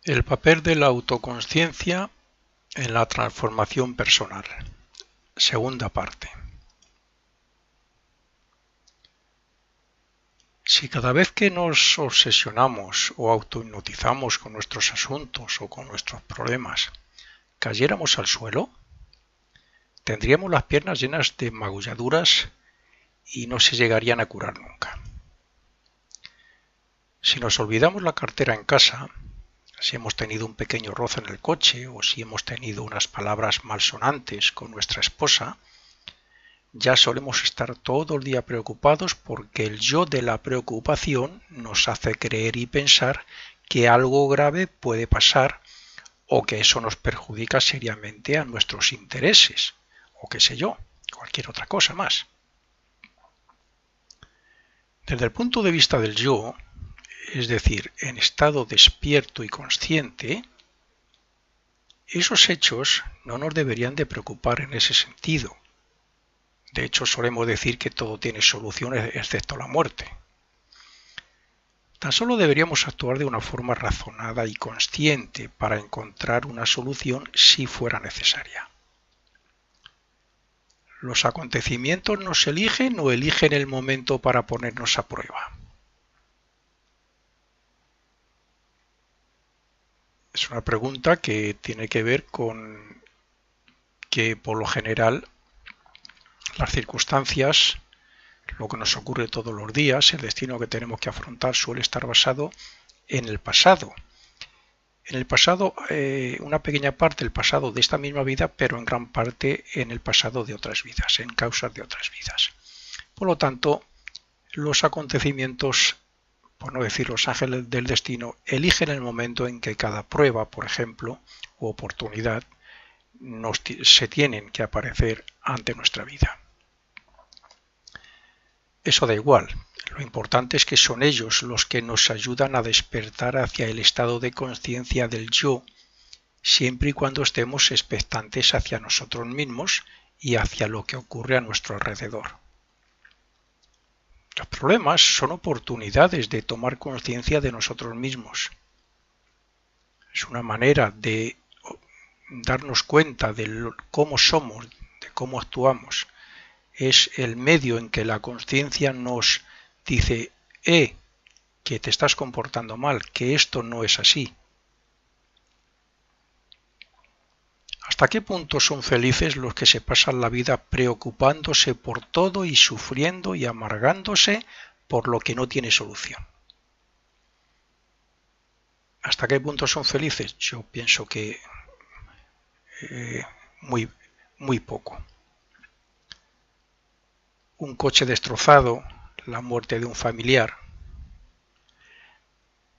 El papel de la autoconsciencia en la transformación personal. Segunda parte. Si cada vez que nos obsesionamos o autohipnotizamos con nuestros asuntos o con nuestros problemas, cayéramos al suelo, tendríamos las piernas llenas de magulladuras y no se llegarían a curar nunca. Si nos olvidamos la cartera en casa, si hemos tenido un pequeño roce en el coche o si hemos tenido unas palabras malsonantes con nuestra esposa, ya solemos estar todo el día preocupados porque el yo de la preocupación nos hace creer y pensar que algo grave puede pasar o que eso nos perjudica seriamente a nuestros intereses o qué sé yo, cualquier otra cosa más. Desde el punto de vista del yo, es decir, en estado despierto y consciente, esos hechos no nos deberían de preocupar en ese sentido. De hecho, solemos decir que todo tiene soluciones excepto la muerte. Tan solo deberíamos actuar de una forma razonada y consciente para encontrar una solución si fuera necesaria. ¿Los acontecimientos nos eligen o eligen el momento para ponernos a prueba? Es una pregunta que tiene que ver con que por lo general las circunstancias, lo que nos ocurre todos los días, el destino que tenemos que afrontar suele estar basado en el pasado. En el pasado, una pequeña parte del pasado de esta misma vida, pero en gran parte en el pasado de otras vidas, en causas de otras vidas. Por lo tanto, los acontecimientos, por no decir los ángeles del destino, eligen el momento en que cada prueba, por ejemplo, u oportunidad, se tienen que aparecer ante nuestra vida. Eso da igual, lo importante es que son ellos los que nos ayudan a despertar hacia el estado de conciencia del yo, siempre y cuando estemos expectantes hacia nosotros mismos y hacia lo que ocurre a nuestro alrededor. Los problemas son oportunidades de tomar conciencia de nosotros mismos. Es una manera de darnos cuenta de cómo somos, de cómo actuamos. Es el medio en que la conciencia nos dice, que te estás comportando mal, que esto no es así. ¿Hasta qué punto son felices los que se pasan la vida preocupándose por todo y sufriendo y amargándose por lo que no tiene solución? ¿Hasta qué punto son felices? Yo pienso que muy poco. Un coche destrozado, la muerte de un familiar.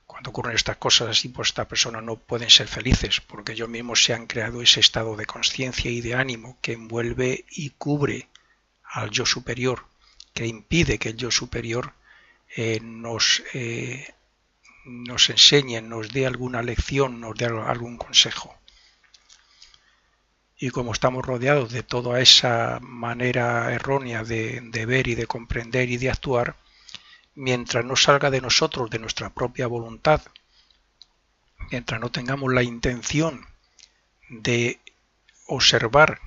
Cuando ocurren estas cosas así, pues estas personas no pueden ser felices porque ellos mismos se han creado ese estado de conciencia y de ánimo que envuelve y cubre al yo superior, que impide que el yo superior nos enseñe, nos dé alguna lección, nos dé algún consejo. Y como estamos rodeados de toda esa manera errónea de ver y de comprender y de actuar, mientras no salga de nosotros, de nuestra propia voluntad, mientras no tengamos la intención de observar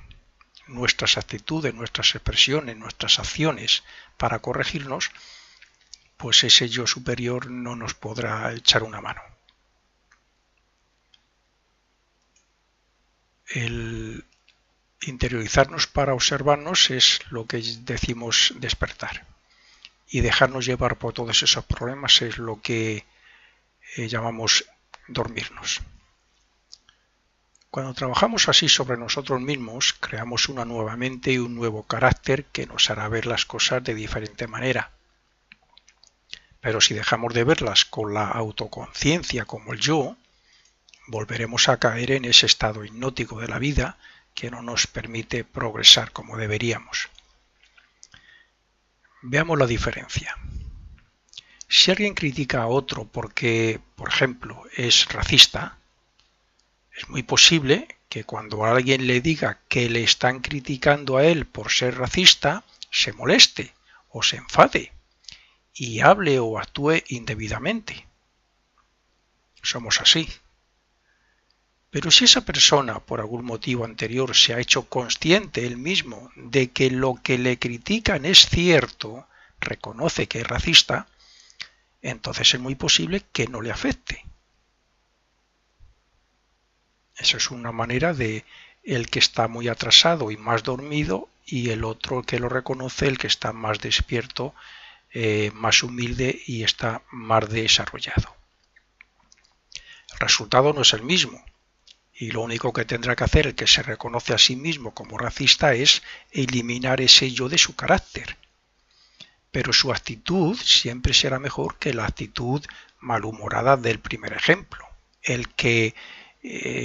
nuestras actitudes, nuestras expresiones, nuestras acciones para corregirnos, pues ese yo superior no nos podrá echar una mano. El interiorizarnos para observarnos es lo que decimos despertar. Y dejarnos llevar por todos esos problemas es lo que llamamos dormirnos. Cuando trabajamos así sobre nosotros mismos, creamos una nueva mente y un nuevo carácter que nos hará ver las cosas de diferente manera. Pero si dejamos de verlas con la autoconciencia como el yo, volveremos a caer en ese estado hipnótico de la vida que no nos permite progresar como deberíamos. Veamos la diferencia. Si alguien critica a otro porque, por ejemplo, es racista, es muy posible que cuando alguien le diga que le están criticando a él por ser racista, se moleste o se enfade y hable o actúe indebidamente. Somos así. Pero si esa persona, por algún motivo anterior, se ha hecho consciente él mismo de que lo que le critican es cierto, reconoce que es racista, entonces es muy posible que no le afecte. Eso es una manera de el que está muy atrasado y más dormido, y el otro que lo reconoce, el que está más despierto, más humilde y está más desarrollado. El resultado no es el mismo, y lo único que tendrá que hacer el que se reconoce a sí mismo como racista es eliminar ese yo de su carácter. Pero su actitud siempre será mejor que la actitud malhumorada del primer ejemplo. El que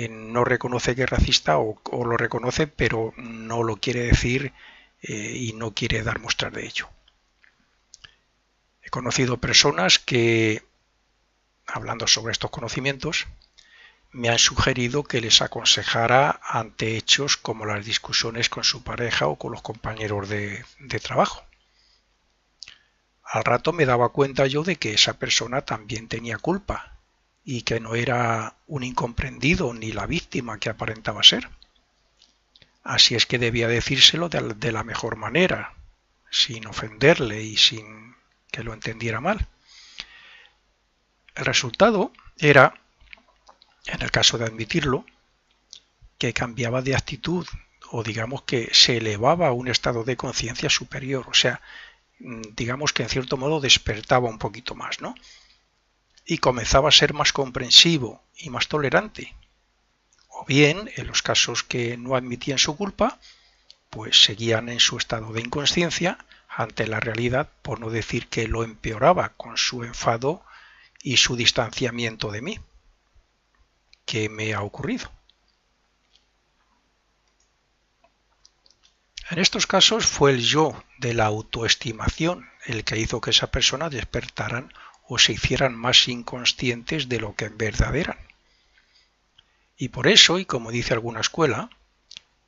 no reconoce que es racista o lo reconoce pero no lo quiere decir y no quiere dar muestras de ello. He conocido personas que, hablando sobre estos conocimientos, me han sugerido que les aconsejara ante hechos como las discusiones con su pareja o con los compañeros de trabajo. Al rato me daba cuenta yo de que esa persona también tenía culpa y que no era un incomprendido ni la víctima que aparentaba ser. Así es que debía decírselo de la mejor manera, sin ofenderle y sin que lo entendiera mal. El resultado era, en el caso de admitirlo, que cambiaba de actitud o digamos que se elevaba a un estado de conciencia superior, o sea, digamos que en cierto modo despertaba un poquito más, ¿no? Y comenzaba a ser más comprensivo y más tolerante. O bien, en los casos que no admitían su culpa, pues seguían en su estado de inconsciencia ante la realidad, por no decir que lo empeoraba con su enfado y su distanciamiento de mí. ¿Qué me ha ocurrido? En estos casos fue el yo de la autoestimación el que hizo que esa persona despertaran o se hicieran más inconscientes de lo que en verdad eran. Y por eso, y como dice alguna escuela,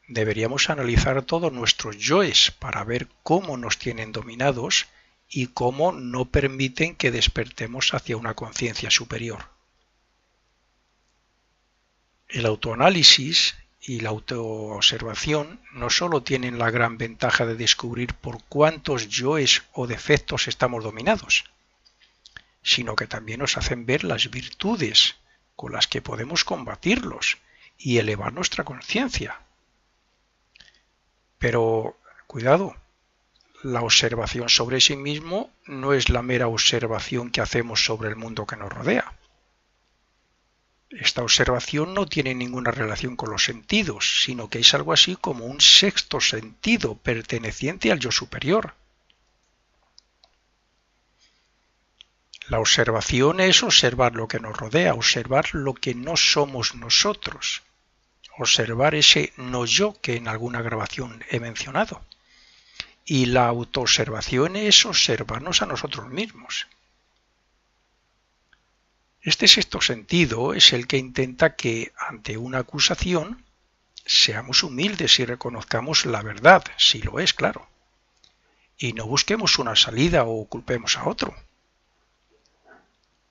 deberíamos analizar todos nuestros yoes para ver cómo nos tienen dominados y cómo no permiten que despertemos hacia una conciencia superior. El autoanálisis y la autoobservación no solo tienen la gran ventaja de descubrir por cuántos yoes o defectos estamos dominados, sino que también nos hacen ver las virtudes con las que podemos combatirlos y elevar nuestra conciencia. Pero, cuidado, la observación sobre sí mismo no es la mera observación que hacemos sobre el mundo que nos rodea. Esta observación no tiene ninguna relación con los sentidos, sino que es algo así como un sexto sentido perteneciente al yo superior. La observación es observar lo que nos rodea, observar lo que no somos nosotros, observar ese no yo que en alguna grabación he mencionado. Y la autoobservación es observarnos a nosotros mismos. Este sexto sentido es el que intenta que, ante una acusación, seamos humildes y reconozcamos la verdad, si lo es, claro, y no busquemos una salida o culpemos a otro.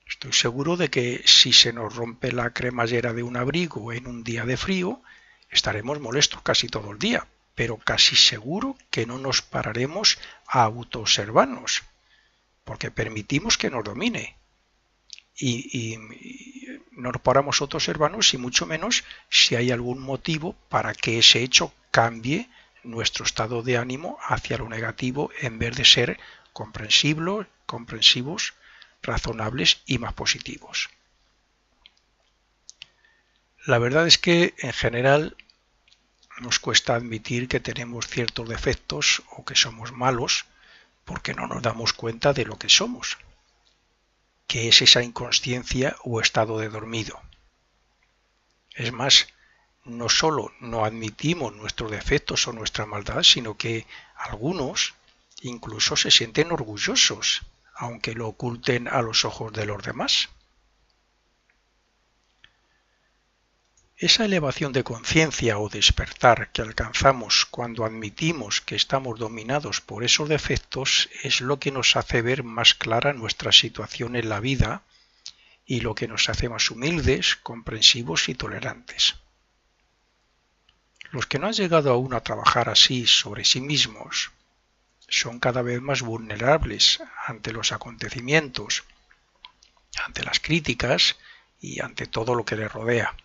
Estoy seguro de que si se nos rompe la cremallera de un abrigo en un día de frío, estaremos molestos casi todo el día, pero casi seguro que no nos pararemos a autoobservarnos, porque permitimos que nos domine. Y no nos paramos a autoobservarnos y mucho menos si hay algún motivo para que ese hecho cambie nuestro estado de ánimo hacia lo negativo en vez de ser comprensivos, razonables y más positivos. La verdad es que en general nos cuesta admitir que tenemos ciertos defectos o que somos malos porque no nos damos cuenta de lo que somos, que es esa inconsciencia o estado de dormido. Es más, no solo no admitimos nuestros defectos o nuestra maldad, sino que algunos incluso se sienten orgullosos, aunque lo oculten a los ojos de los demás. Esa elevación de conciencia o despertar que alcanzamos cuando admitimos que estamos dominados por esos defectos es lo que nos hace ver más clara nuestra situación en la vida y lo que nos hace más humildes, comprensivos y tolerantes. Los que no han llegado aún a trabajar así sobre sí mismos son cada vez más vulnerables ante los acontecimientos, ante las críticas y ante todo lo que les rodea.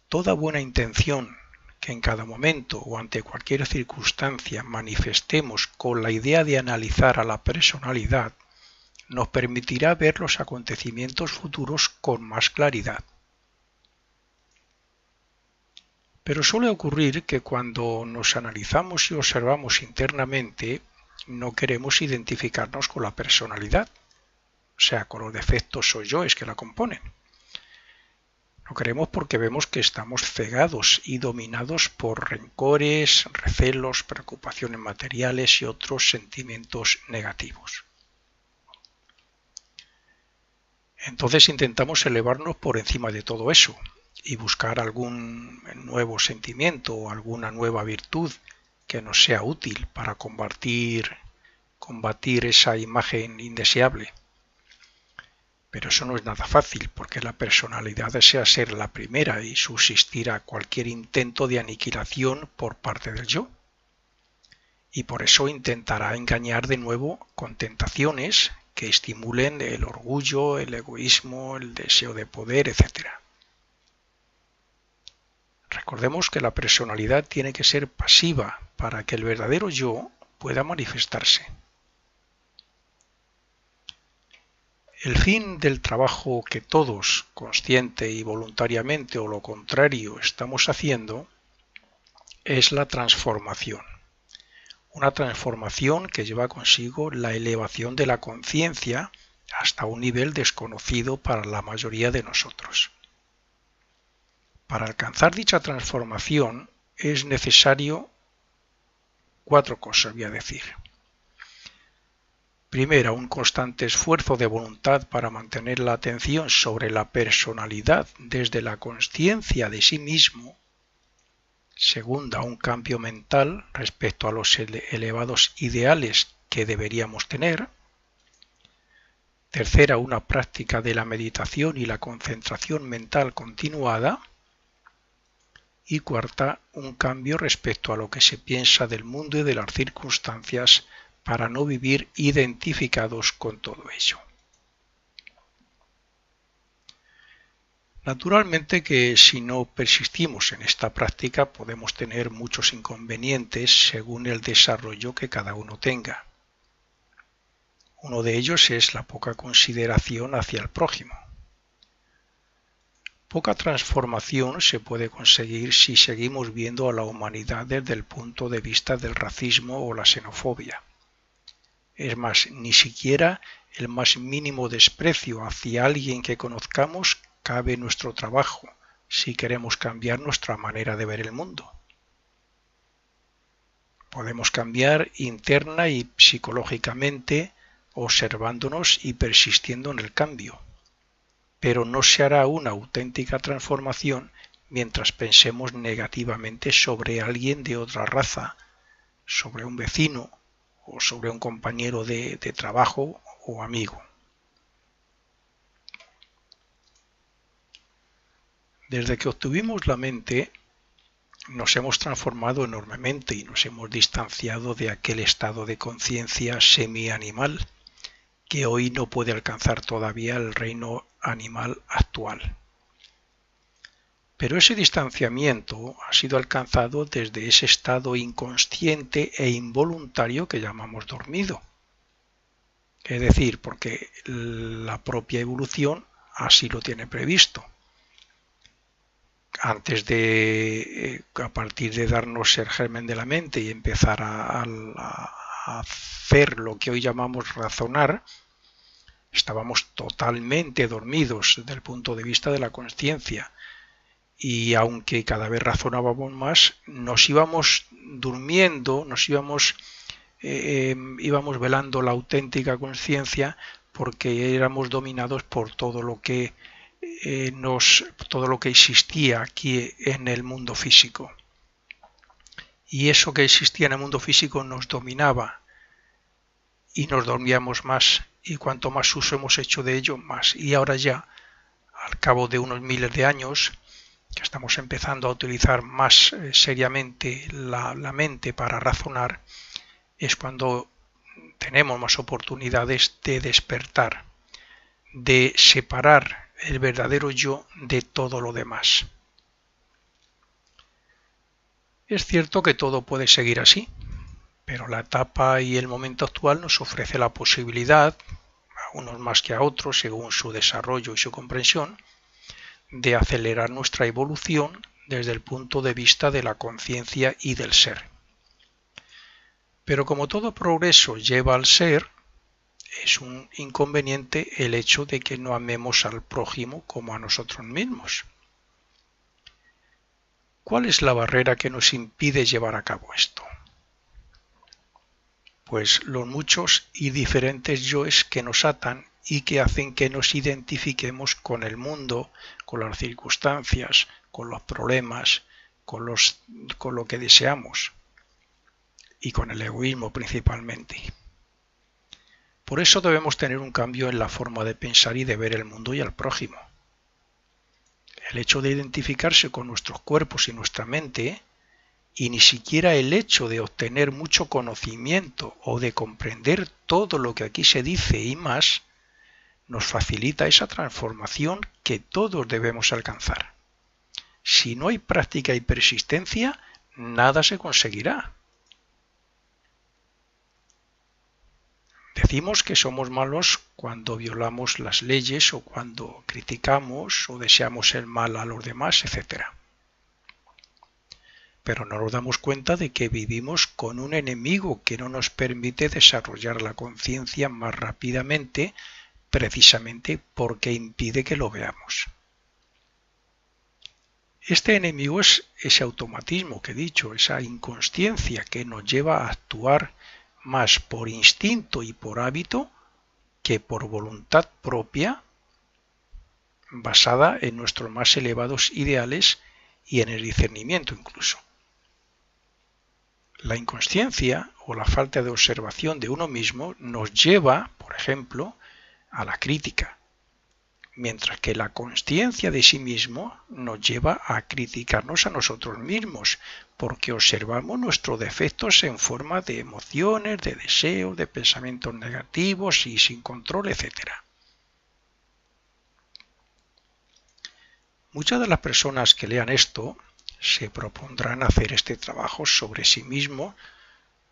Toda buena intención que en cada momento o ante cualquier circunstancia manifestemos con la idea de analizar a la personalidad nos permitirá ver los acontecimientos futuros con más claridad. Pero suele ocurrir que cuando nos analizamos y observamos internamente, no queremos identificarnos con la personalidad, o sea, con los defectos o yoes que la componen. No queremos porque vemos que estamos cegados y dominados por rencores, recelos, preocupaciones materiales y otros sentimientos negativos. Entonces intentamos elevarnos por encima de todo eso y buscar algún nuevo sentimiento o alguna nueva virtud que nos sea útil para combatir esa imagen indeseable. Pero eso no es nada fácil, porque la personalidad desea ser la primera y subsistir a cualquier intento de aniquilación por parte del yo. Y por eso intentará engañar de nuevo con tentaciones que estimulen el orgullo, el egoísmo, el deseo de poder, etc. Recordemos que la personalidad tiene que ser pasiva para que el verdadero yo pueda manifestarse. El fin del trabajo que todos, consciente y voluntariamente o lo contrario, estamos haciendo, es la transformación. Una transformación que lleva consigo la elevación de la conciencia hasta un nivel desconocido para la mayoría de nosotros. Para alcanzar dicha transformación es necesario 4 cosas, voy a decir. Primero, un constante esfuerzo de voluntad para mantener la atención sobre la personalidad desde la consciencia de sí mismo. Segunda, un cambio mental respecto a los elevados ideales que deberíamos tener. Tercera, una práctica de la meditación y la concentración mental continuada. Y cuarta, un cambio respecto a lo que se piensa del mundo y de las circunstancias para no vivir identificados con todo ello. Naturalmente que si no persistimos en esta práctica podemos tener muchos inconvenientes según el desarrollo que cada uno tenga. Uno de ellos es la poca consideración hacia el prójimo. Poca transformación se puede conseguir si seguimos viendo a la humanidad desde el punto de vista del racismo o la xenofobia. Es más, ni siquiera el más mínimo desprecio hacia alguien que conozcamos cabe en nuestro trabajo si queremos cambiar nuestra manera de ver el mundo. Podemos cambiar interna y psicológicamente observándonos y persistiendo en el cambio, pero no se hará una auténtica transformación mientras pensemos negativamente sobre alguien de otra raza, sobre un vecino o sobre un compañero de trabajo o amigo. Desde que obtuvimos la mente, nos hemos transformado enormemente y nos hemos distanciado de aquel estado de conciencia semi-animal que hoy no puede alcanzar todavía el reino animal actual. Pero ese distanciamiento ha sido alcanzado desde ese estado inconsciente e involuntario que llamamos dormido. Es decir, porque la propia evolución así lo tiene previsto. Antes de, a partir de darnos el germen de la mente y empezar a hacer lo que hoy llamamos razonar, estábamos totalmente dormidos desde el punto de vista de la consciencia. Y aunque cada vez razonábamos más, nos íbamos durmiendo, íbamos velando la auténtica conciencia porque éramos dominados por todo lo que existía aquí en el mundo físico. Y eso que existía en el mundo físico nos dominaba y nos dormíamos más y cuanto más uso hemos hecho de ello, más. Y ahora ya, al cabo de unos miles de años, que estamos empezando a utilizar más seriamente la mente para razonar, es cuando tenemos más oportunidades de despertar, de separar el verdadero yo de todo lo demás. Es cierto que todo puede seguir así, pero la etapa y el momento actual nos ofrece la posibilidad, a unos más que a otros según su desarrollo y su comprensión, de acelerar nuestra evolución desde el punto de vista de la conciencia y del ser. Pero como todo progreso lleva al ser, es un inconveniente el hecho de que no amemos al prójimo como a nosotros mismos. ¿Cuál es la barrera que nos impide llevar a cabo esto? Pues los muchos y diferentes yoes que nos atan y que hacen que nos identifiquemos con el mundo, con las circunstancias, con los problemas, con lo que deseamos y con el egoísmo principalmente. Por eso debemos tener un cambio en la forma de pensar y de ver el mundo y al prójimo. El hecho de identificarse con nuestros cuerpos y nuestra mente, y ni siquiera el hecho de obtener mucho conocimiento o de comprender todo lo que aquí se dice y más, nos facilita esa transformación que todos debemos alcanzar. Si no hay práctica y persistencia, nada se conseguirá. Decimos que somos malos cuando violamos las leyes o cuando criticamos o deseamos el mal a los demás, etc. Pero no nos damos cuenta de que vivimos con un enemigo que no nos permite desarrollar la conciencia más rápidamente, precisamente porque impide que lo veamos. Este enemigo es ese automatismo que he dicho, esa inconsciencia que nos lleva a actuar más por instinto y por hábito que por voluntad propia, basada en nuestros más elevados ideales y en el discernimiento incluso. La inconsciencia o la falta de observación de uno mismo nos lleva, por ejemplo, a la crítica, mientras que la consciencia de sí mismo nos lleva a criticarnos a nosotros mismos, porque observamos nuestros defectos en forma de emociones, de deseos, de pensamientos negativos y sin control, etc. Muchas de las personas que lean esto se propondrán hacer este trabajo sobre sí mismo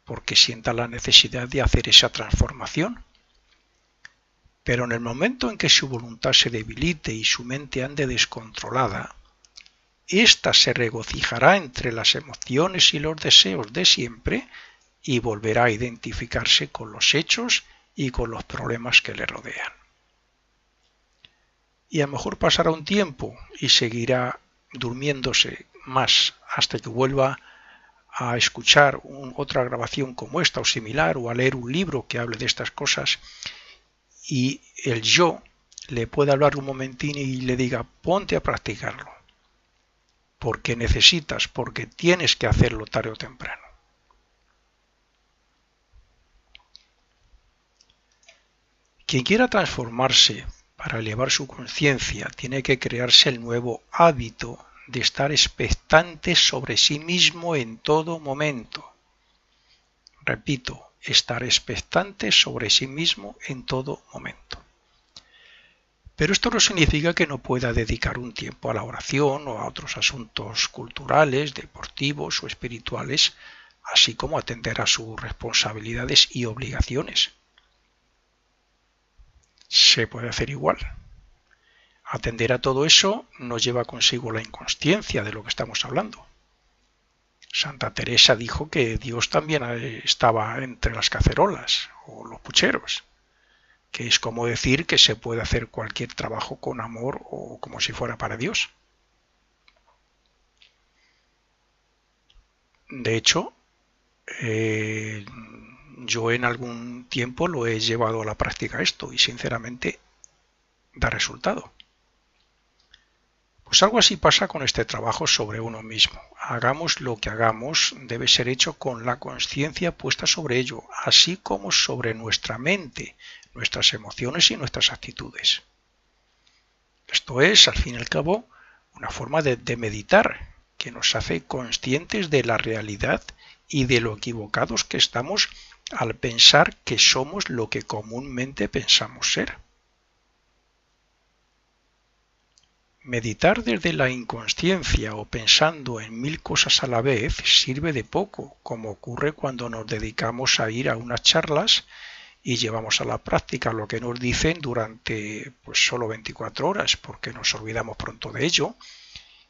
porque sientan la necesidad de hacer esa transformación. Pero en el momento en que su voluntad se debilite y su mente ande descontrolada, ésta se regocijará entre las emociones y los deseos de siempre y volverá a identificarse con los hechos y con los problemas que le rodean. Y a lo mejor pasará un tiempo y seguirá durmiéndose más hasta que vuelva a escuchar otra grabación como esta o similar o a leer un libro que hable de estas cosas y el yo le puede hablar un momentín y le diga ponte a practicarlo porque necesitas, porque tienes que hacerlo tarde o temprano. Quien quiera transformarse para elevar su conciencia tiene que crearse el nuevo hábito de estar expectante sobre sí mismo en todo momento. Repito, estar expectante sobre sí mismo en todo momento. Pero esto no significa que no pueda dedicar un tiempo a la oración o a otros asuntos culturales, deportivos o espirituales, así como atender a sus responsabilidades y obligaciones. Se puede hacer igual. Atender a todo eso nos lleva consigo la inconsciencia de lo que estamos hablando. Santa Teresa dijo que Dios también estaba entre las cacerolas o los pucheros, que es como decir que se puede hacer cualquier trabajo con amor o como si fuera para Dios. De hecho, yo en algún tiempo lo he llevado a la práctica esto y sinceramente da resultado. Pues algo así pasa con este trabajo sobre uno mismo. Hagamos lo que hagamos, debe ser hecho con la conciencia puesta sobre ello, así como sobre nuestra mente, nuestras emociones y nuestras actitudes. Esto es, al fin y al cabo, una forma de meditar que nos hace conscientes de la realidad y de lo equivocados que estamos al pensar que somos lo que comúnmente pensamos ser. Meditar desde la inconsciencia o pensando en mil cosas a la vez sirve de poco, como ocurre cuando nos dedicamos a ir a unas charlas y llevamos a la práctica lo que nos dicen durante solo 24 horas, porque nos olvidamos pronto de ello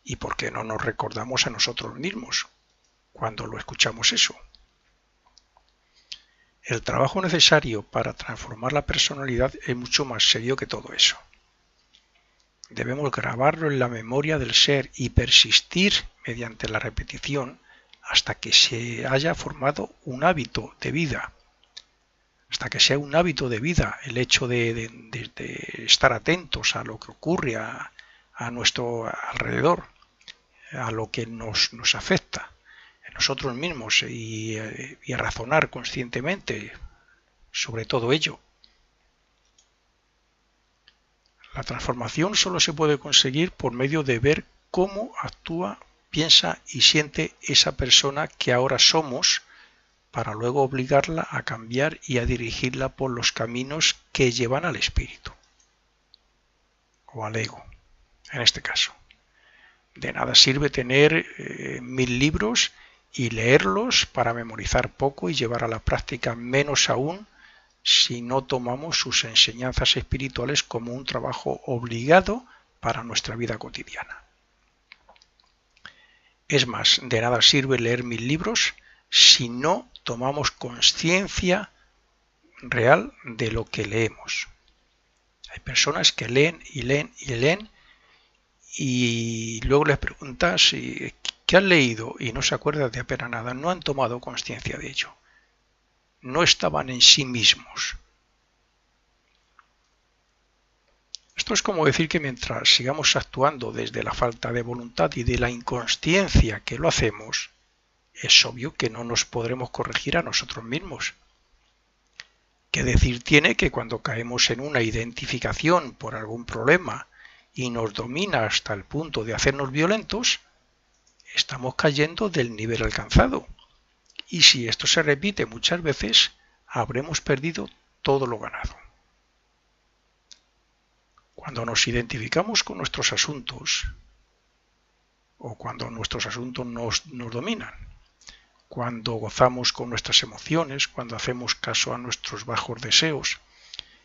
y porque no nos recordamos a nosotros mismos cuando lo escuchamos eso. El trabajo necesario para transformar la personalidad es mucho más serio que todo eso. Debemos grabarlo en la memoria del ser y persistir mediante la repetición hasta que se haya formado un hábito de vida. Hasta que sea un hábito de vida el hecho de estar atentos a lo que ocurre a nuestro alrededor, a lo que nos afecta en nosotros mismos y a razonar conscientemente sobre todo ello. La transformación solo se puede conseguir por medio de ver cómo actúa, piensa y siente esa persona que ahora somos, para luego obligarla a cambiar y a dirigirla por los caminos que llevan al espíritu, o al ego, en este caso. De nada sirve tener 1000 libros y leerlos para memorizar poco y llevar a la práctica menos aún si no tomamos sus enseñanzas espirituales como un trabajo obligado para nuestra vida cotidiana. Es más, de nada sirve leer 1000 libros si no tomamos conciencia real de lo que leemos. Hay personas que leen y leen y leen y luego les preguntas ¿qué han leído? Y no se acuerdan de apenas nada, no han tomado conciencia de ello. No estaban en sí mismos. Esto es como decir que mientras sigamos actuando desde la falta de voluntad y de la inconsciencia que lo hacemos, es obvio que no nos podremos corregir a nosotros mismos. ¿Qué decir tiene que cuando caemos en una identificación por algún problema y nos domina hasta el punto de hacernos violentos, estamos cayendo del nivel alcanzado? Y si esto se repite muchas veces, habremos perdido todo lo ganado. Cuando nos identificamos con nuestros asuntos, o cuando nuestros asuntos nos dominan, cuando gozamos con nuestras emociones, cuando hacemos caso a nuestros bajos deseos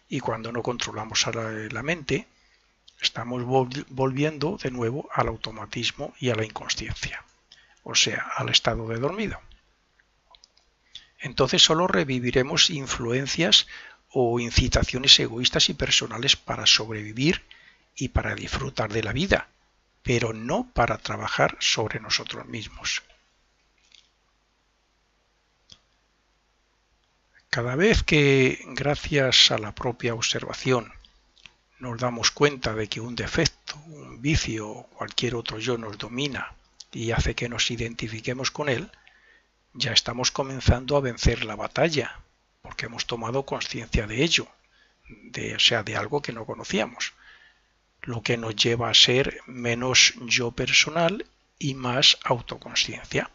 y cuando no controlamos a la mente, estamos volviendo de nuevo al automatismo y a la inconsciencia, o sea, al estado de dormido. Entonces solo reviviremos influencias o incitaciones egoístas y personales para sobrevivir y para disfrutar de la vida, pero no para trabajar sobre nosotros mismos. Cada vez que, gracias a la propia observación, nos damos cuenta de que un defecto, un vicio o cualquier otro yo nos domina y hace que nos identifiquemos con él, ya estamos comenzando a vencer la batalla, porque hemos tomado conciencia de ello, de algo que no conocíamos, lo que nos lleva a ser menos yo personal y más autoconsciencia.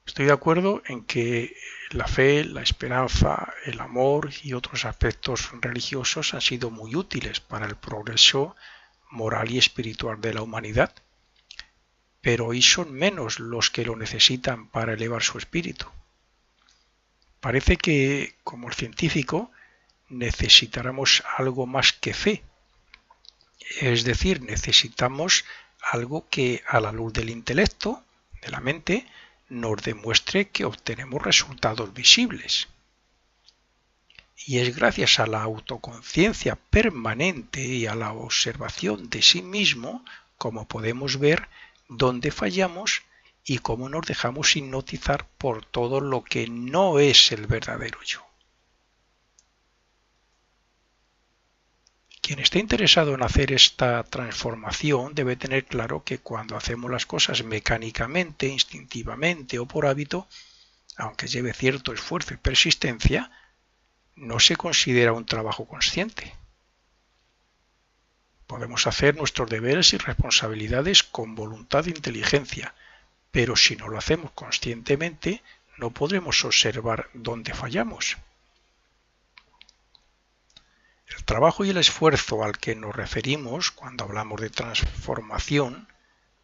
Estoy de acuerdo en que la fe, la esperanza, el amor y otros aspectos religiosos han sido muy útiles para el progreso moral y espiritual de la humanidad, pero hoy son menos los que lo necesitan para elevar su espíritu. Parece que, como el científico, necesitáramos algo más que fe, es decir, necesitamos algo que a la luz del intelecto, de la mente, nos demuestre que obtenemos resultados visibles. Y es gracias a la autoconciencia permanente y a la observación de sí mismo como podemos ver dónde fallamos y cómo nos dejamos hipnotizar por todo lo que no es el verdadero yo. Quien esté interesado en hacer esta transformación debe tener claro que cuando hacemos las cosas mecánicamente, instintivamente o por hábito, aunque lleve cierto esfuerzo y persistencia, no se considera un trabajo consciente. Podemos hacer nuestros deberes y responsabilidades con voluntad e inteligencia, pero si no lo hacemos conscientemente, no podremos observar dónde fallamos. El trabajo y el esfuerzo al que nos referimos cuando hablamos de transformación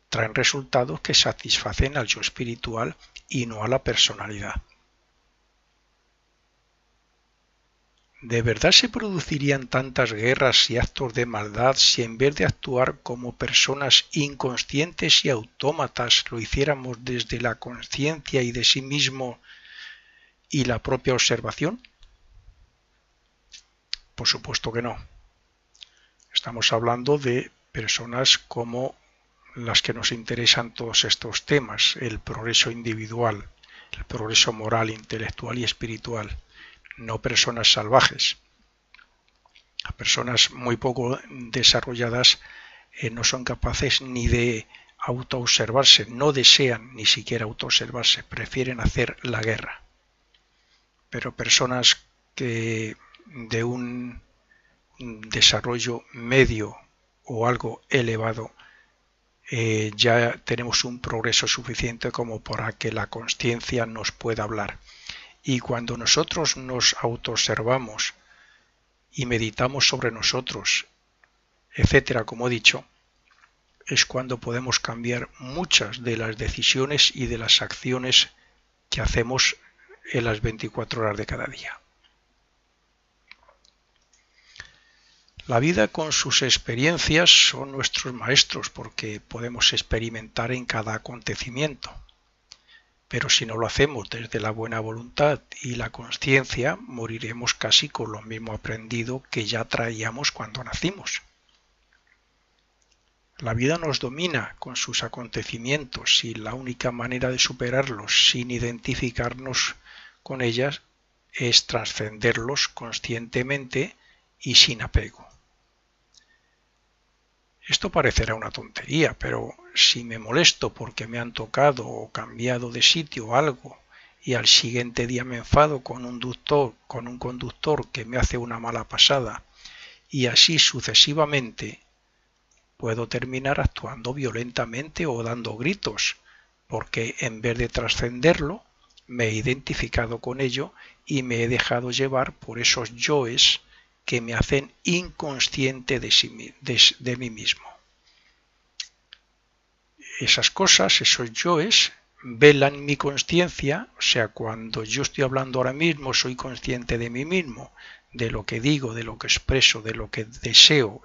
traen resultados que satisfacen al yo espiritual y no a la personalidad. ¿De verdad se producirían tantas guerras y actos de maldad si en vez de actuar como personas inconscientes y autómatas lo hiciéramos desde la conciencia y de sí mismo y la propia observación? Por supuesto que no. Estamos hablando de personas como las que nos interesan todos estos temas, el progreso individual, el progreso moral, intelectual y espiritual, no personas salvajes. Las personas muy poco desarrolladas no son capaces ni de autoobservarse, no desean ni siquiera autoobservarse, prefieren hacer la guerra. Pero personas que de un desarrollo medio o algo elevado ya tenemos un progreso suficiente como para que la consciencia nos pueda hablar. Y cuando nosotros nos autoobservamos y meditamos sobre nosotros, etcétera, como he dicho, es cuando podemos cambiar muchas de las decisiones y de las acciones que hacemos en las 24 horas de cada día. La vida con sus experiencias son nuestros maestros porque podemos experimentar en cada acontecimiento. Pero si no lo hacemos desde la buena voluntad y la conciencia, moriremos casi con lo mismo aprendido que ya traíamos cuando nacimos. La vida nos domina con sus acontecimientos y la única manera de superarlos sin identificarnos con ellas es trascenderlos conscientemente y sin apego. Esto parecerá una tontería, pero si me molesto porque me han tocado o cambiado de sitio algo y al siguiente día me enfado con un conductor que me hace una mala pasada y así sucesivamente, puedo terminar actuando violentamente o dando gritos, porque en vez de trascenderlo, me he identificado con ello y me he dejado llevar por esos yoes que me hacen inconsciente de mí mismo. Esas cosas, esos yoes, velan mi conciencia, o sea, cuando yo estoy hablando ahora mismo, soy consciente de mí mismo, de lo que digo, de lo que expreso, de lo que deseo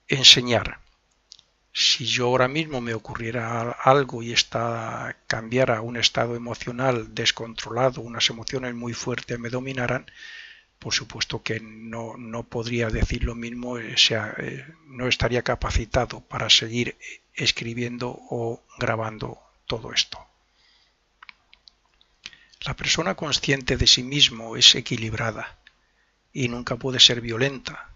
enseñar. Si yo ahora mismo me ocurriera algo y cambiara un estado emocional descontrolado, unas emociones muy fuertes me dominaran, por supuesto que no podría decir lo mismo, no estaría capacitado para seguir escribiendo o grabando todo esto. La persona consciente de sí mismo es equilibrada y nunca puede ser violenta.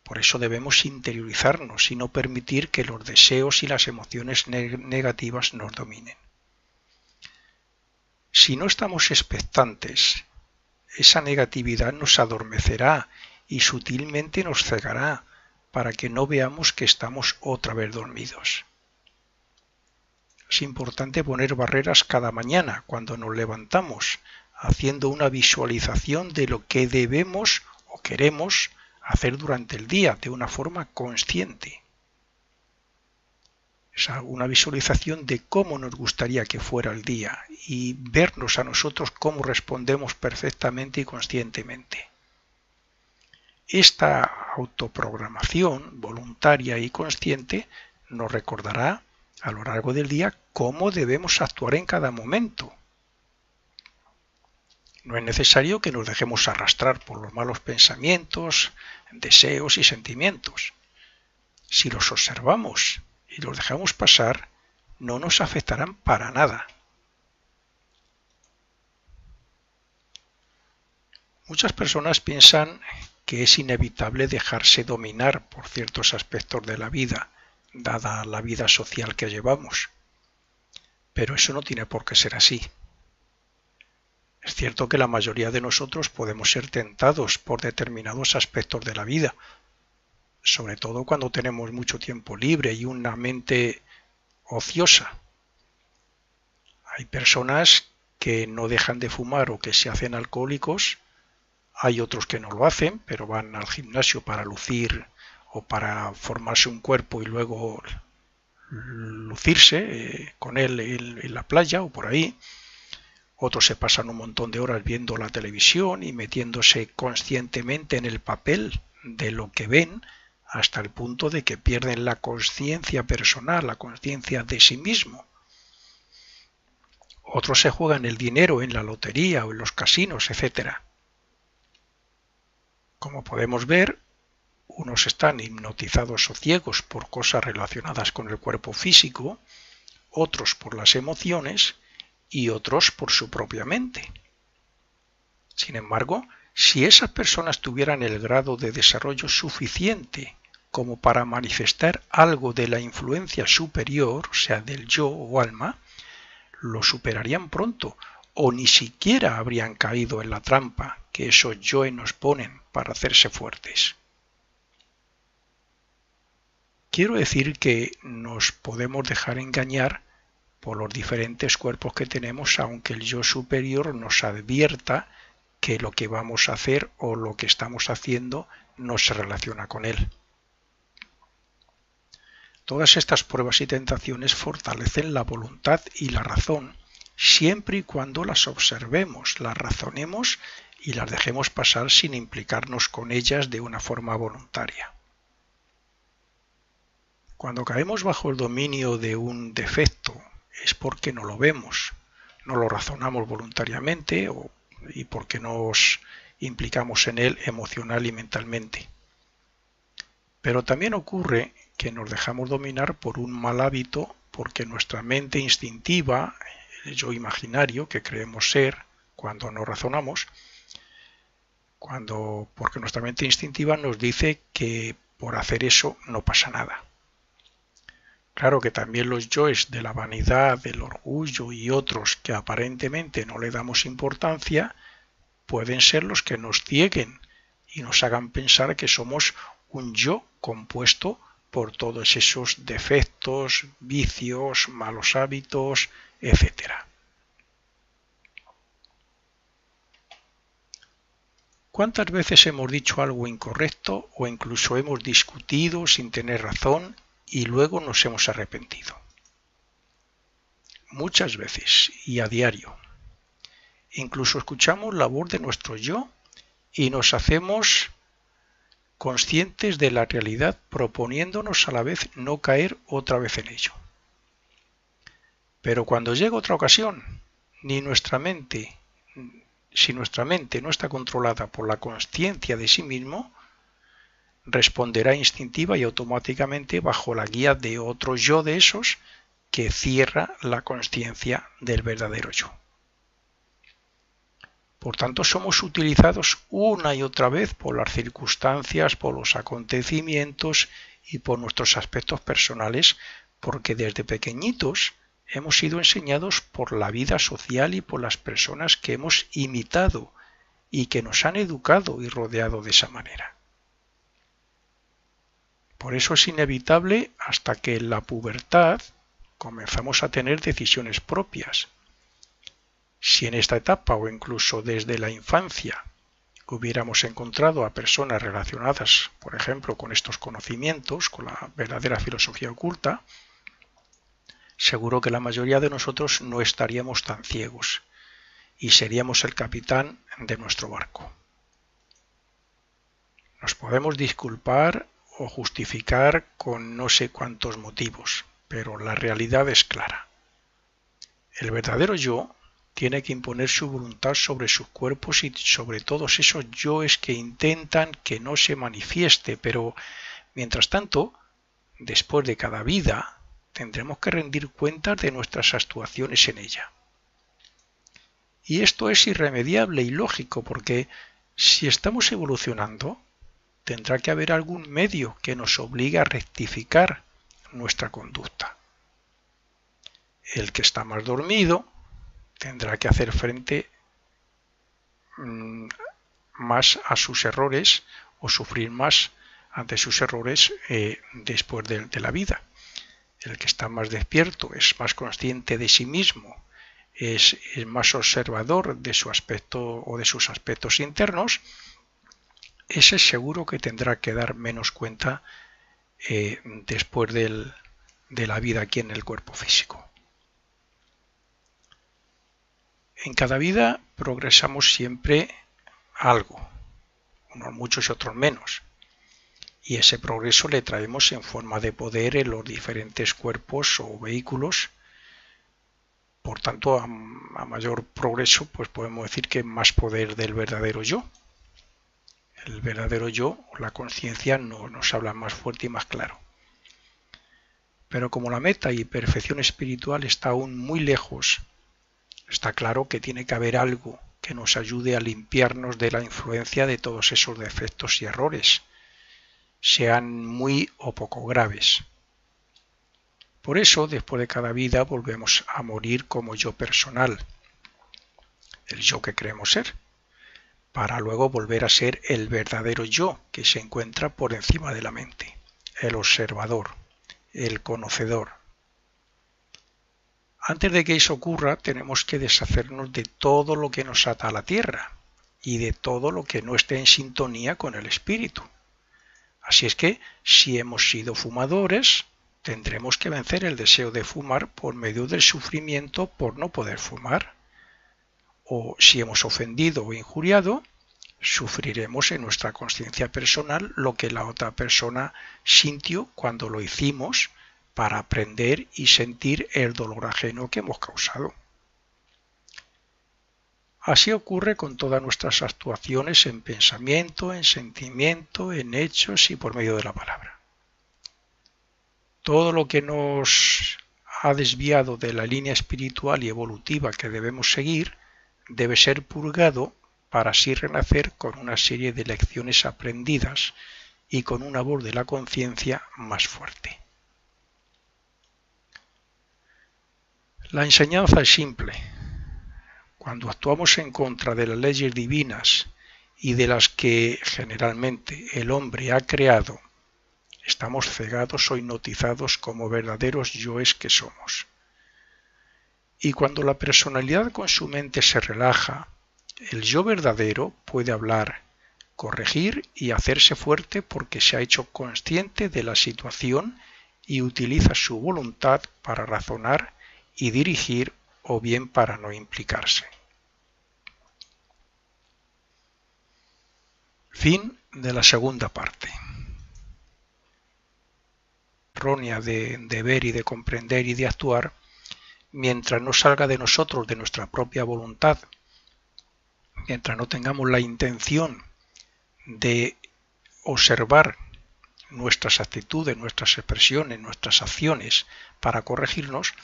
Por eso debemos interiorizarnos y no permitir que los deseos y las emociones negativas nos dominen. Si no estamos expectantes, esa negatividad nos adormecerá y sutilmente nos cegará para que no veamos que estamos otra vez dormidos. Es importante poner barreras cada mañana cuando nos levantamos, haciendo una visualización de lo que debemos o queremos hacer durante el día de una forma consciente. Es una visualización de cómo nos gustaría que fuera el día y vernos a nosotros cómo respondemos perfectamente y conscientemente. Esta autoprogramación voluntaria y consciente nos recordará a lo largo del día cómo debemos actuar en cada momento. No es necesario que nos dejemos arrastrar por los malos pensamientos, deseos y sentimientos. Si los observamos y los dejamos pasar, no nos afectarán para nada. Muchas personas piensan que es inevitable dejarse dominar por ciertos aspectos de la vida, dada la vida social que llevamos. Pero eso no tiene por qué ser así. Es cierto que la mayoría de nosotros podemos ser tentados por determinados aspectos de la vida, sobre todo cuando tenemos mucho tiempo libre y una mente ociosa. Hay personas que no dejan de fumar o que se hacen alcohólicos, hay otros que no lo hacen, pero van al gimnasio para lucir o para formarse un cuerpo y luego lucirse con él en la playa o por ahí. Otros se pasan un montón de horas viendo la televisión y metiéndose conscientemente en el papel de lo que ven, hasta el punto de que pierden la conciencia personal, la conciencia de sí mismo. Otros se juegan el dinero en la lotería o en los casinos, etc. Como podemos ver, unos están hipnotizados o ciegos por cosas relacionadas con el cuerpo físico, otros por las emociones y otros por su propia mente. Sin embargo, si esas personas tuvieran el grado de desarrollo suficiente como para manifestar algo de la influencia superior, o sea, del yo o alma, lo superarían pronto o ni siquiera habrían caído en la trampa que esos yoes nos ponen para hacerse fuertes. Quiero decir que nos podemos dejar engañar por los diferentes cuerpos que tenemos, aunque el yo superior nos advierta que lo que vamos a hacer o lo que estamos haciendo no se relaciona con él. Todas estas pruebas y tentaciones fortalecen la voluntad y la razón, siempre y cuando las observemos, las razonemos y las dejemos pasar sin implicarnos con ellas de una forma voluntaria. Cuando caemos bajo el dominio de un defecto es porque no lo vemos, no lo razonamos voluntariamente y porque nos implicamos en él emocional y mentalmente. Pero también ocurre que nos dejamos dominar por un mal hábito porque nuestra mente instintiva, el yo imaginario que creemos ser cuando no razonamos, porque nuestra mente instintiva nos dice que por hacer eso no pasa nada. Claro que también los yoes de la vanidad, del orgullo y otros que aparentemente no le damos importancia, pueden ser los que nos cieguen y nos hagan pensar que somos un yo compuesto por todos esos defectos, vicios, malos hábitos, etc. ¿Cuántas veces hemos dicho algo incorrecto o incluso hemos discutido sin tener razón y luego nos hemos arrepentido? Muchas veces y a diario. Incluso escuchamos la voz de nuestro yo y nos hacemos conscientes de la realidad proponiéndonos a la vez no caer otra vez en ello. Pero cuando llega otra ocasión, si nuestra mente no está controlada por la conciencia de sí mismo, responderá instintiva y automáticamente bajo la guía de otro yo de esos que cierra la conciencia del verdadero yo. Por tanto, somos utilizados una y otra vez por las circunstancias, por los acontecimientos y por nuestros aspectos personales, porque desde pequeñitos hemos sido enseñados por la vida social y por las personas que hemos imitado y que nos han educado y rodeado de esa manera. Por eso es inevitable hasta que en la pubertad comenzamos a tener decisiones propias. Si en esta etapa o incluso desde la infancia hubiéramos encontrado a personas relacionadas, por ejemplo, con estos conocimientos, con la verdadera filosofía oculta, seguro que la mayoría de nosotros no estaríamos tan ciegos y seríamos el capitán de nuestro barco. Nos podemos disculpar o justificar con no sé cuántos motivos, pero la realidad es clara. El verdadero yo tiene que imponer su voluntad sobre sus cuerpos y sobre todos esos yoes que intentan que no se manifieste, pero mientras tanto, después de cada vida, tendremos que rendir cuentas de nuestras actuaciones en ella. Y esto es irremediable y lógico porque si estamos evolucionando, tendrá que haber algún medio que nos obligue a rectificar nuestra conducta. El que está más dormido tendrá que hacer frente más a sus errores o sufrir más ante sus errores después de la vida. El que está más despierto es más consciente de sí mismo, es más observador de su aspecto o de sus aspectos internos. Ese seguro que tendrá que dar menos cuenta después de la vida aquí en el cuerpo físico. En cada vida progresamos siempre algo, unos muchos y otros menos, y ese progreso le traemos en forma de poder en los diferentes cuerpos o vehículos. Por tanto, a mayor progreso, pues podemos decir que más poder del verdadero yo. El verdadero yo, la conciencia, nos habla más fuerte y más claro. Pero como la meta y perfección espiritual está aún muy lejos, está claro que tiene que haber algo que nos ayude a limpiarnos de la influencia de todos esos defectos y errores, sean muy o poco graves. Por eso, después de cada vida, volvemos a morir como yo personal, el yo que creemos ser, para luego volver a ser el verdadero yo que se encuentra por encima de la mente, el observador, el conocedor. Antes de que eso ocurra, tenemos que deshacernos de todo lo que nos ata a la tierra y de todo lo que no esté en sintonía con el espíritu. Así es que, si hemos sido fumadores, tendremos que vencer el deseo de fumar por medio del sufrimiento por no poder fumar. O si hemos ofendido o injuriado, sufriremos en nuestra conciencia personal lo que la otra persona sintió cuando lo hicimos, para aprender y sentir el dolor ajeno que hemos causado. Así ocurre con todas nuestras actuaciones en pensamiento, en sentimiento, en hechos y por medio de la palabra. Todo lo que nos ha desviado de la línea espiritual y evolutiva que debemos seguir debe ser purgado para así renacer con una serie de lecciones aprendidas y con una voz de la conciencia más fuerte. La enseñanza es simple. Cuando actuamos en contra de las leyes divinas y de las que generalmente el hombre ha creado, estamos cegados o hipnotizados como verdaderos yoes que somos. Y cuando la personalidad con su mente se relaja, el yo verdadero puede hablar, corregir y hacerse fuerte porque se ha hecho consciente de la situación y utiliza su voluntad para razonar y dirigir o bien para no implicarse. Fin de la segunda parte. Errónea de ver y de comprender y de actuar, mientras no salga de nosotros, de nuestra propia voluntad, mientras no tengamos la intención de observar nuestras actitudes, nuestras expresiones, nuestras acciones para corregirnos,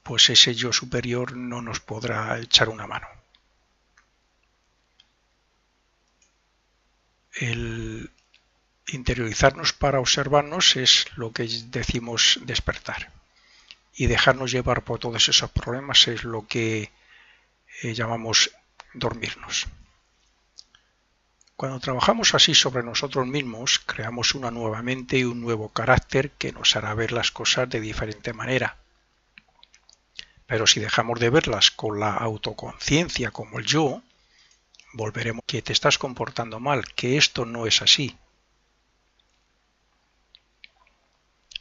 pues ese yo superior no nos podrá echar una mano. El interiorizarnos para observarnos es lo que decimos despertar. Y dejarnos llevar por todos esos problemas es lo que llamamos dormirnos. Cuando trabajamos así sobre nosotros mismos, creamos una nueva mente y un nuevo carácter que nos hará ver las cosas de diferente manera. Pero si dejamos de verlas con la autoconciencia como el yo, volveremos que te estás comportando mal, que esto no es así.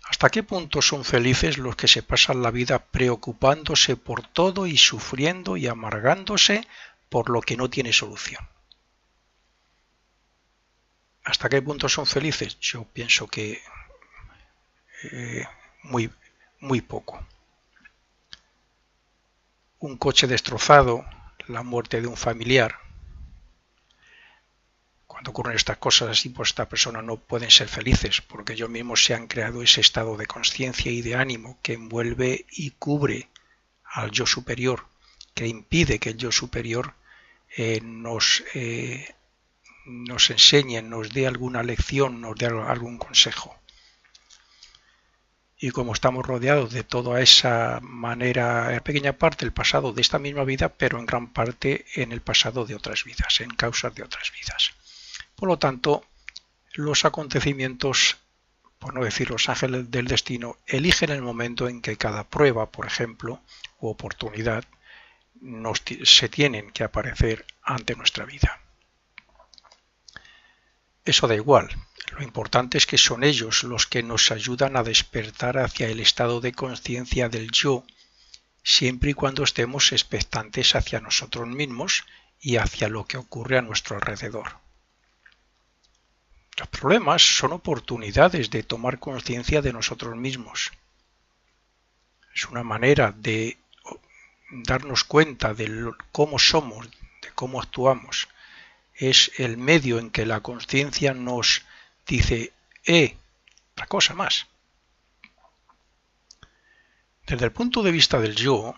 ¿Hasta qué punto son felices los que se pasan la vida preocupándose por todo y sufriendo y amargándose por lo que no tiene solución? ¿Hasta qué punto son felices? Yo pienso que muy poco. Un coche destrozado, la muerte de un familiar. Cuando ocurren estas cosas así, pues estas personas no pueden ser felices porque ellos mismos se han creado ese estado de conciencia y de ánimo que envuelve y cubre al yo superior, que impide que el yo superior nos nos enseñe, nos dé alguna lección, nos dé algún consejo. Y como estamos rodeados de toda esa manera, en pequeña parte el pasado de esta misma vida, pero en gran parte en el pasado de otras vidas, en causas de otras vidas. Por lo tanto, los acontecimientos, por no decir los ángeles del destino, eligen el momento en que cada prueba, por ejemplo, u oportunidad, se tienen que aparecer ante nuestra vida. Eso da igual. Lo importante es que son ellos los que nos ayudan a despertar hacia el estado de conciencia del yo, siempre y cuando estemos expectantes hacia nosotros mismos y hacia lo que ocurre a nuestro alrededor. Los problemas son oportunidades de tomar conciencia de nosotros mismos. Es una manera de darnos cuenta de cómo somos, de cómo actuamos. Es el medio en que la conciencia nos dice, otra cosa más. Desde el punto de vista del yo,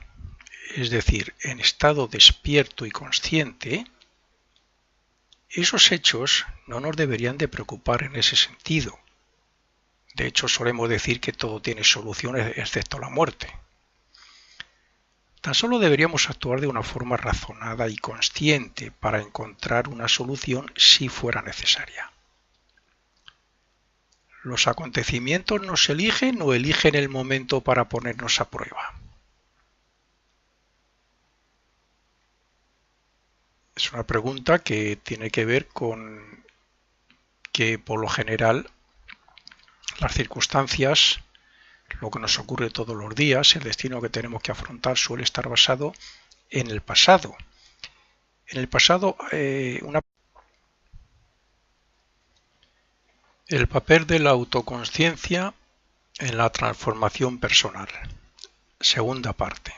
es decir, en estado despierto y consciente, esos hechos no nos deberían de preocupar en ese sentido. De hecho, solemos decir que todo tiene soluciones excepto la muerte. Tan solo deberíamos actuar de una forma razonada y consciente para encontrar una solución si fuera necesaria. ¿Los acontecimientos nos eligen o eligen el momento para ponernos a prueba? Es una pregunta que tiene que ver con que, por lo general, las circunstancias, lo que nos ocurre todos los días, el destino que tenemos que afrontar suele estar basado en el pasado. En el pasado, el papel de la autoconsciencia en la transformación personal. Segunda parte.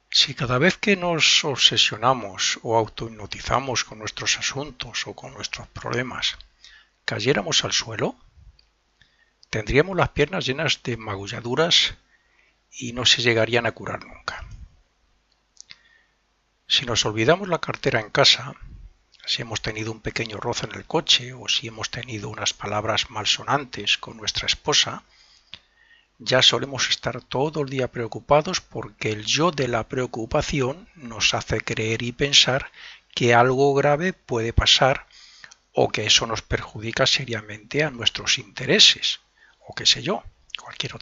Si cada vez que nos obsesionamos o autohipnotizamos con nuestros asuntos o con nuestros problemas, cayéramos al suelo, tendríamos las piernas llenas de magulladuras y no se llegarían a curar nunca. Si nos olvidamos la cartera en casa, si hemos tenido un pequeño roce en el coche o si hemos tenido unas palabras malsonantes con nuestra esposa, ya solemos estar todo el día preocupados porque el yo de la preocupación nos hace creer y pensar que algo grave puede pasar o que eso nos perjudica seriamente a nuestros intereses o qué sé yo, cualquier otra